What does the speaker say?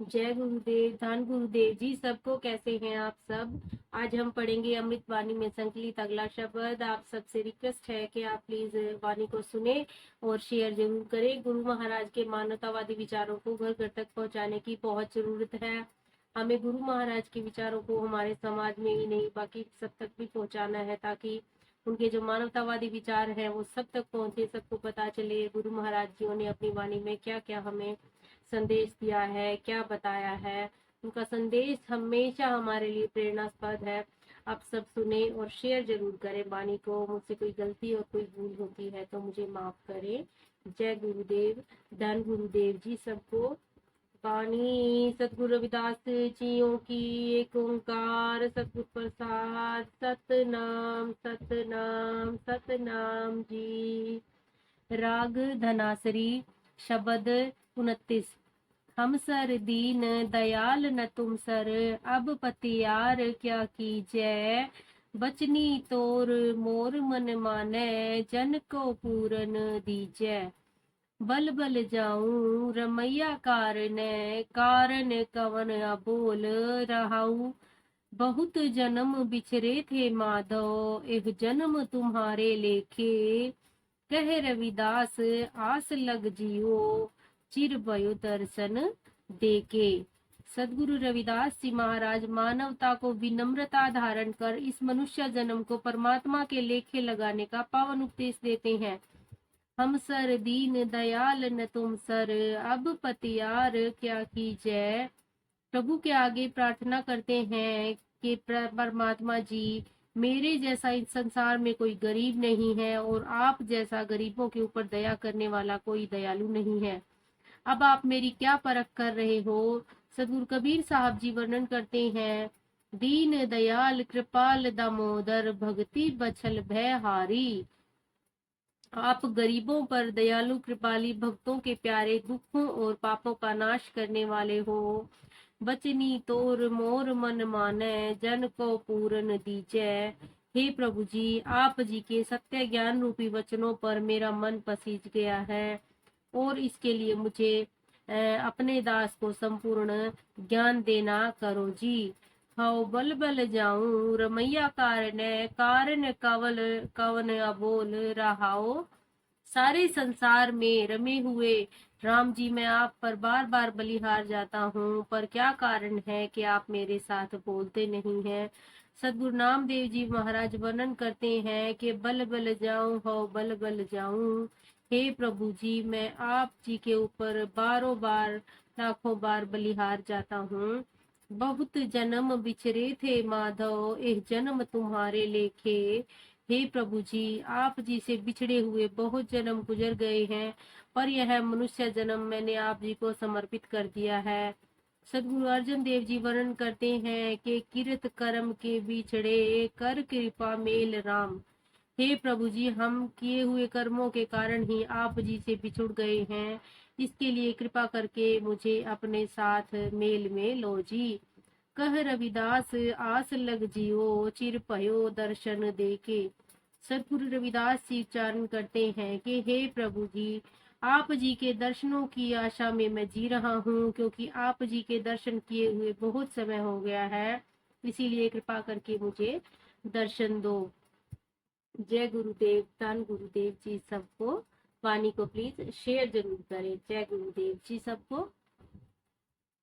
जय गुरुदेव, धन गुरुदेव जी सबको। कैसे हैं आप सब? आज हम पढ़ेंगे अमृत वाणी में संकलित अगला शब्द। आप सबसे रिक्वेस्ट है कि आप प्लीज वाणी को सुने और शेयर जरूर करें। गुरु महाराज के मानवतावादी विचारों को घर घर तक पहुंचाने की बहुत जरूरत है। हमें गुरु महाराज के विचारों को हमारे समाज में ही नहीं बाकी सब तक भी पहुंचाना है, ताकि उनके जो मानवतावादी विचार हैं वो सब तक पहुंचे, सबको पता चले गुरु महाराज जी ने अपनी वाणी में क्या क्या हमें संदेश दिया है, क्या बताया है। उनका संदेश हमेशा हमारे लिए प्रेरणास्पद है। आप सब सुने और शेयर जरूर करें वाणी को। मुझसे कोई गलती और कोई भूल होती है तो मुझे माफ करें। जय गुरुदेव, धन गुरुदेव जी सबको। वाणी सतगुरु रविदास जियों की। एक ओंकार सतगुरु प्रसाद। सतनाम सतनाम सतनाम जी। राग धनासरी। शब्द 29। हम सर दीन दयाल न तुम सर, अब पतियार क्या कीजै। बचनी तोर मोर मन मानै, जन को पूरन दीजै। बल बल जाऊं रमैया कारण कवन अबोल रहाऊ। बहुत जन्म बिछरे थे माधव, एक जन्म तुम्हारे लेखे। कह रविदास आस लग जियो, चिर भयो दर्शन देके। सदगुरु रविदास जी महाराज मानवता को विनम्रता धारण कर इस मनुष्य जन्म को परमात्मा के लेखे लगाने का पावन उपदेश देते हैं। हम सर दीन दयाल न तुम सर, अब पतियार क्या कीजै। प्रभु के आगे प्रार्थना करते हैं कि परमात्मा जी, मेरे जैसा इस संसार में कोई गरीब नहीं है और आप जैसा गरीबों के ऊपर दया करने वाला कोई दयालु नहीं है। अब आप मेरी क्या परख कर रहे हो। सदगुरु कबीर साहब जी वर्णन करते हैं, दीन दयाल कृपाल दामोदर, भक्ति बछल भय हारी। आप गरीबों पर दयालु कृपाली, भक्तों के प्यारे, दुखों और पापों का नाश करने वाले हो। बचनी तोर मोर मन माने, जन को पूरन दीजै। हे प्रभु जी, आप जी के सत्य ज्ञान रूपी वचनों पर मेरा मन पसीज गया है और इसके लिए मुझे अपने दास को संपूर्ण ज्ञान देना करो जी। हौ बल बल जाऊं रमैया कारण कवल कवन अबोल रहाओ। सारे संसार में रमे हुए राम जी, मैं आप पर बार बार बलिहार जाता हूँ, पर क्या कारण है कि आप मेरे साथ बोलते नहीं हैं। सदगुरु नामदेव जी महाराज वर्णन करते हैं कि बल बल जाऊं हो बल बल जाऊं। हे प्रभु जी, मैं आप जी के ऊपर बारों बार लाखों बार बलिहार जाता हूँ। बहुत जन्म बिछरे थे माधव, एक जन्म तुम्हारे लेखे। हे प्रभु जी, आप जी से बिछड़े हुए बहुत जन्म गुजर गए हैं, पर यह मनुष्य जन्म मैंने आप जी को समर्पित कर दिया है। सदगुरु अर्जन देव जी वर्णन करते हैं कि किरत कर्म के बिछड़े, कर कृपा मेल राम। हे प्रभु जी, हम किए हुए कर्मों के कारण ही आप जी से बिछुड़ गए हैं, इसके लिए कृपा करके मुझे अपने साथ मेल में लो जी। कह रविदास आस लग जियो, चिर भयो दर्शन देके। सतगुरु रविदास जी उच्चारण करते हैं कि हे प्रभु जी, आप जी के दर्शनों की आशा में मैं जी रहा हूँ, क्योंकि आप जी के दर्शन किए हुए बहुत समय हो गया है, इसीलिए कृपा करके मुझे दर्शन दो। जय गुरुदेव, धन गुरुदेव जी सबको। वाणी को प्लीज शेयर जरूर करें। जय गुरुदेव जी सबको।